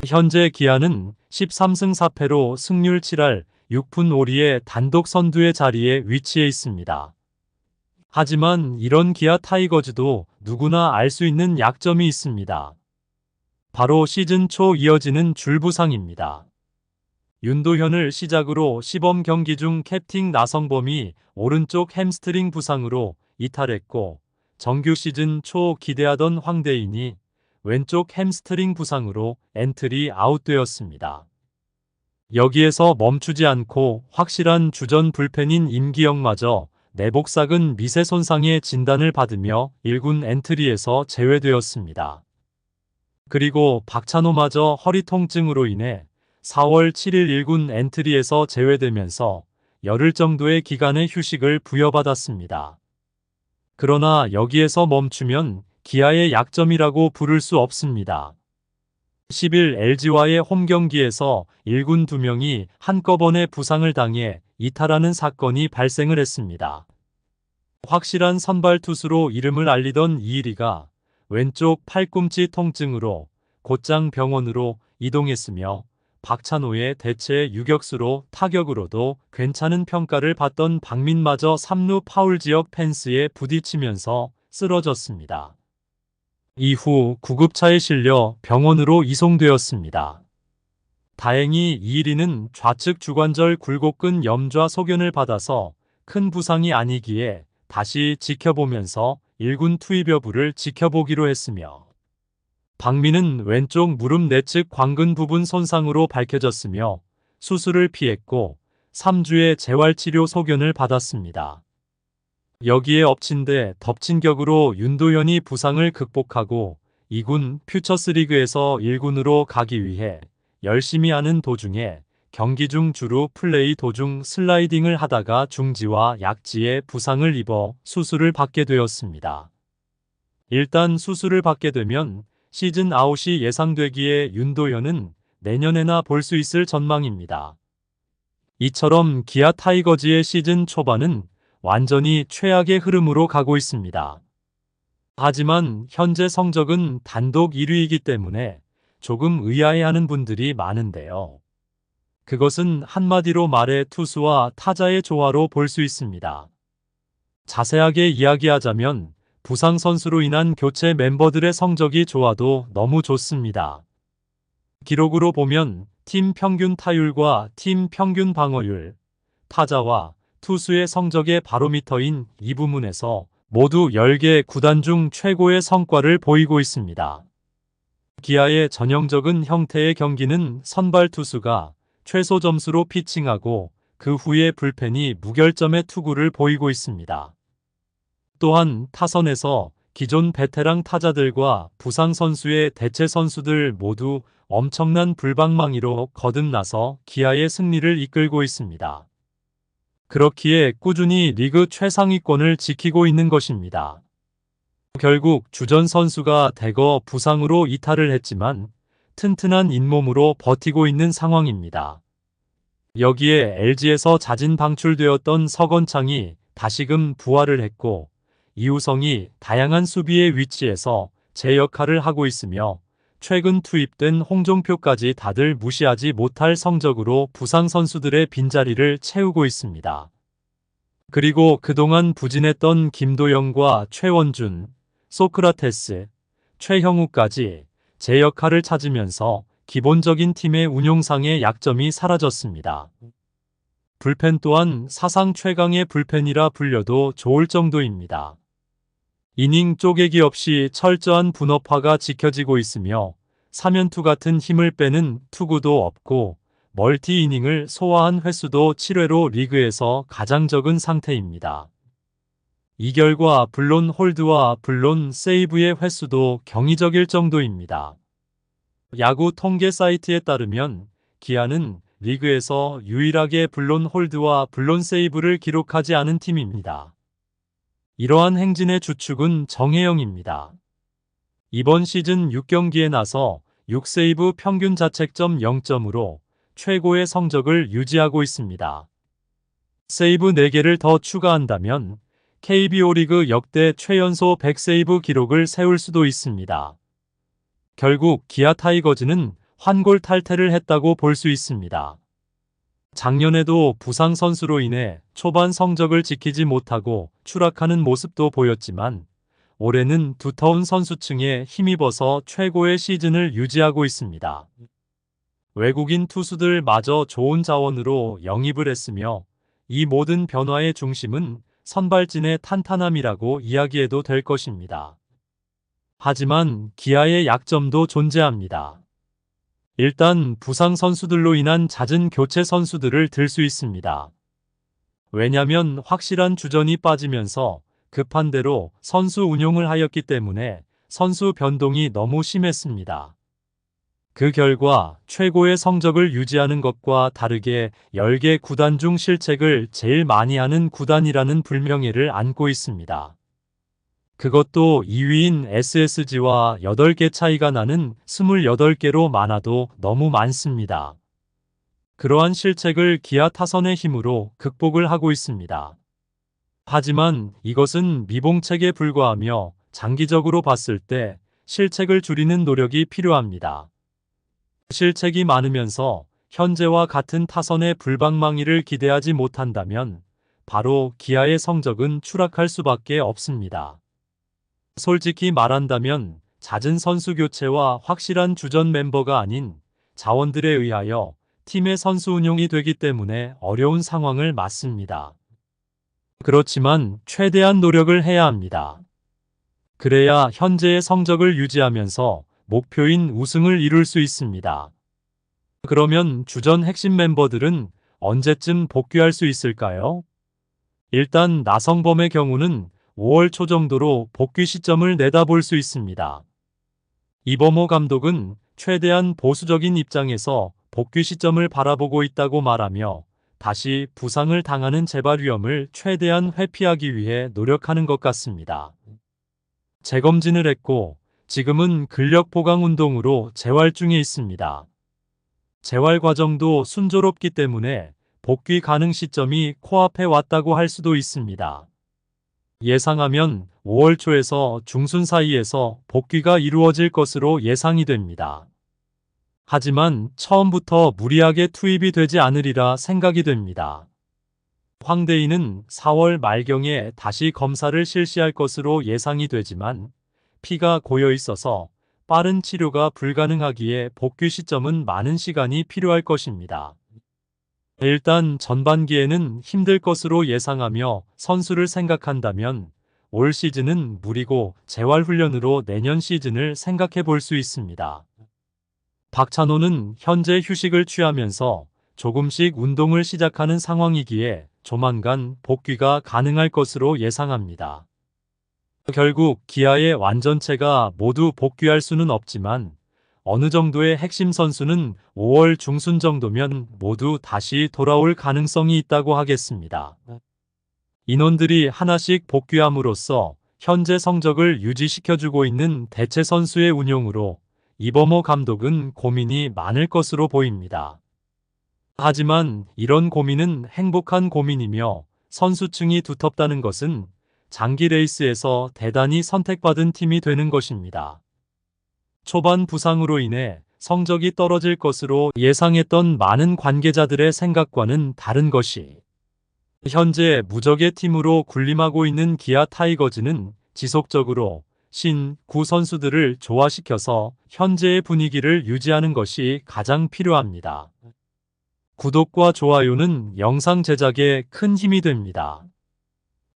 현재 기아는 13승 4패로 승률 7할 6푼 5리의 단독 선두의 자리에 위치해 있습니다. 하지만 이런 기아 타이거즈도 누구나 알 수 있는 약점이 있습니다. 바로 시즌 초 이어지는 줄부상입니다. 윤도현을 시작으로 시범 경기 중 캡틴 나성범이 오른쪽 햄스트링 부상으로 이탈했고, 정규 시즌 초 기대하던 황대인이 왼쪽 햄스트링 부상으로 엔트리 아웃되었습니다. 여기에서 멈추지 않고 확실한 주전 불펜인 임기영마저 내복삭은 미세 손상의 진단을 받으며 1군 엔트리에서 제외되었습니다. 그리고 박찬호마저 허리 통증으로 인해 4월 7일 1군 엔트리에서 제외되면서 열흘 정도의 기간의 휴식을 부여받았습니다. 그러나 여기에서 멈추면 기아의 약점이라고 부를 수 없습니다. 10일 LG와의 홈 경기에서 1군 2명이 한꺼번에 부상을 당해 이탈하는 사건이 발생을 했습니다. 확실한 선발 투수로 이름을 알리던 이일이가 왼쪽 팔꿈치 통증으로 곧장 병원으로 이동했으며, 박찬호의 대체 유격수로 타격으로도 괜찮은 평가를 받던 박민마저 3루 파울 지역 펜스에 부딪히면서 쓰러졌습니다. 이후 구급차에 실려 병원으로 이송되었습니다. 다행히 이일이는 좌측 주관절 굴곡근 염좌 소견을 받아서 큰 부상이 아니기에 다시 지켜보면서 1군 투입 여부를 지켜보기로 했으며, 박민은 왼쪽 무릎 내측 광근 부분 손상으로 밝혀졌으며 수술을 피했고 3주의 재활치료 소견을 받았습니다. 여기에 엎친 데 덮친 격으로 윤도현이 부상을 극복하고 2군 퓨처스리그에서 1군으로 가기 위해 열심히 하는 도중에 경기 중 주루 플레이 도중 슬라이딩을 하다가 중지와 약지에 부상을 입어 수술을 받게 되었습니다. 일단 수술을 받게 되면 시즌 아웃이 예상되기에 윤도현은 내년에나 볼 수 있을 전망입니다. 이처럼 기아 타이거즈의 시즌 초반은 완전히 최악의 흐름으로 가고 있습니다. 하지만 현재 성적은 단독 1위이기 때문에 조금 의아해하는 분들이 많은데요. 그것은 한마디로 말해 투수와 타자의 조화로 볼 수 있습니다. 자세하게 이야기하자면 부상 선수로 인한 교체 멤버들의 성적이 좋아도 너무 좋습니다. 기록으로 보면 팀 평균 타율과 팀 평균 방어율, 타자와 투수의 성적의 바로미터인 이 부문에서 모두 10개 구단 중 최고의 성과를 보이고 있습니다. 기아의 전형적인 형태의 경기는 선발 투수가 최소 점수로 피칭하고 그 후에 불펜이 무결점의 투구를 보이고 있습니다. 또한 타선에서 기존 베테랑 타자들과 부상 선수의 대체 선수들 모두 엄청난 불방망이로 거듭나서 기아의 승리를 이끌고 있습니다. 그렇기에 꾸준히 리그 최상위권을 지키고 있는 것입니다. 결국 주전 선수가 대거 부상으로 이탈을 했지만 튼튼한 잇몸으로 버티고 있는 상황입니다. 여기에 LG에서 자진 방출되었던 서건창이 다시금 부활을 했고, 이우성이 다양한 수비의 위치에서 제 역할을 하고 있으며, 최근 투입된 홍종표까지 다들 무시하지 못할 성적으로 부상 선수들의 빈자리를 채우고 있습니다. 그리고 그동안 부진했던 김도영과 최원준, 소크라테스, 최형우까지 제 역할을 찾으면서 기본적인 팀의 운용상의 약점이 사라졌습니다. 불펜 또한 사상 최강의 불펜이라 불려도 좋을 정도입니다. 이닝 쪼개기 없이 철저한 분업화가 지켜지고 있으며 3연투 같은 힘을 빼는 투구도 없고 멀티 이닝을 소화한 횟수도 7회로 리그에서 가장 적은 상태입니다. 이 결과 블론 홀드와 블론 세이브의 횟수도 경이적일 정도입니다. 야구 통계 사이트에 따르면 기아는 리그에서 유일하게 블론 홀드와 블론 세이브를 기록하지 않은 팀입니다. 이러한 행진의 주축은 정혜영입니다. 이번 시즌 6경기에 나서 6세이브 평균 자책점 0점으로 최고의 성적을 유지하고 있습니다. 세이브 4개를 더 추가한다면 KBO 리그 역대 최연소 100세이브 기록을 세울 수도 있습니다. 결국 기아 타이거즈는 환골탈태를 했다고 볼 수 있습니다. 작년에도 부상 선수로 인해 초반 성적을 지키지 못하고 추락하는 모습도 보였지만 올해는 두터운 선수층에 힘입어서 최고의 시즌을 유지하고 있습니다. 외국인 투수들마저 좋은 자원으로 영입을 했으며 이 모든 변화의 중심은 선발진의 탄탄함이라고 이야기해도 될 것입니다. 하지만 기아의 약점도 존재합니다. 일단 부상 선수들로 인한 잦은 교체 선수들을 들 수 있습니다. 왜냐면 확실한 주전이 빠지면서 급한 대로 선수 운용을 하였기 때문에 선수 변동이 너무 심했습니다. 그 결과 최고의 성적을 유지하는 것과 다르게 10개 구단 중 실책을 제일 많이 하는 구단이라는 불명예를 안고 있습니다. 그것도 2위인 SSG와 8개 차이가 나는 28개로 많아도 너무 많습니다. 그러한 실책을 기아 타선의 힘으로 극복을 하고 있습니다. 하지만 이것은 미봉책에 불과하며 장기적으로 봤을 때 실책을 줄이는 노력이 필요합니다. 실책이 많으면서 현재와 같은 타선의 불방망이를 기대하지 못한다면 바로 기아의 성적은 추락할 수밖에 없습니다. 솔직히 말한다면 잦은 선수 교체와 확실한 주전 멤버가 아닌 자원들에 의하여 팀의 선수 운용이 되기 때문에 어려운 상황을 맞습니다. 그렇지만 최대한 노력을 해야 합니다. 그래야 현재의 성적을 유지하면서 목표인 우승을 이룰 수 있습니다. 그러면 주전 핵심 멤버들은 언제쯤 복귀할 수 있을까요? 일단 나성범의 경우는 5월 초 정도로 복귀 시점을 내다볼 수 있습니다. 이범호 감독은 최대한 보수적인 입장에서 복귀 시점을 바라보고 있다고 말하며 다시 부상을 당하는 재발 위험을 최대한 회피하기 위해 노력하는 것 같습니다. 재검진을 했고 지금은 근력 보강 운동으로 재활 중에 있습니다. 재활 과정도 순조롭기 때문에 복귀 가능 시점이 코앞에 왔다고 할 수도 있습니다. 예상하면 5월 초에서 중순 사이에서 복귀가 이루어질 것으로 예상이 됩니다. 하지만 처음부터 무리하게 투입이 되지 않으리라 생각이 됩니다. 황대인은 4월 말경에 다시 검사를 실시할 것으로 예상이 되지만 피가 고여 있어서 빠른 치료가 불가능하기에 복귀 시점은 많은 시간이 필요할 것입니다. 일단 전반기에는 힘들 것으로 예상하며 선수를 생각한다면 올 시즌은 무리고 재활훈련으로 내년 시즌을 생각해 볼 수 있습니다. 박찬호는 현재 휴식을 취하면서 조금씩 운동을 시작하는 상황이기에 조만간 복귀가 가능할 것으로 예상합니다. 결국 기아의 완전체가 모두 복귀할 수는 없지만 어느 정도의 핵심 선수는 5월 중순 정도면 모두 다시 돌아올 가능성이 있다고 하겠습니다. 인원들이 하나씩 복귀함으로써 현재 성적을 유지시켜주고 있는 대체 선수의 운용으로 이범호 감독은 고민이 많을 것으로 보입니다. 하지만 이런 고민은 행복한 고민이며 선수층이 두텁다는 것은 장기 레이스에서 대단히 선택받은 팀이 되는 것입니다. 초반 부상으로 인해 성적이 떨어질 것으로 예상했던 많은 관계자들의 생각과는 다른 것이 현재 무적의 팀으로 군림하고 있는 기아 타이거즈는 지속적으로 신구 선수들을 조화시켜서 현재의 분위기를 유지하는 것이 가장 필요합니다. 구독과 좋아요는 영상 제작에 큰 힘이 됩니다.